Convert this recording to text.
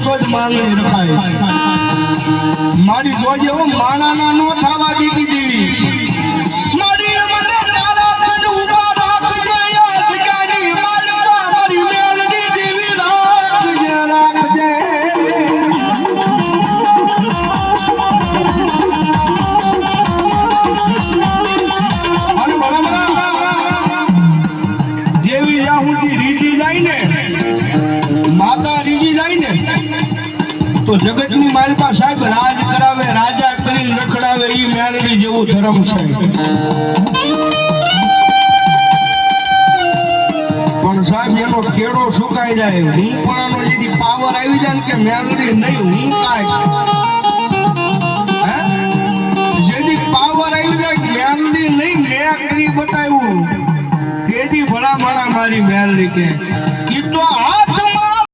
તો જ માંગણી રખાય મારી જોજે હું માણાના નો થવા દીધી દેવી મારી મને તારા પર ઉભા રાખજે યાદગારી માલકા મારી મેલડી દેવી રાખજે રાખજે અને બરાબર દેવી જ્યાં સુધી રીતી જાય ને માતા રીજી જાય ને તો જગતની માલપા સાહેબ રાજ કરાવે રાજા કરીને રખડાવે ઈ મેલડી જેવું ધર્મ છે પણ સાહેબ એનો કેળો સુકાઈ જાય હુંપણાનો જેથી પાવર આવી જાય ને કે મેલડી નહીં હું કાય જેથી પાવર આવી જાય મેલડી નહીં મેં કરી બતાવ્યું તેથી ભલા મારા મારી મેલડી કે ઈ તો હાથ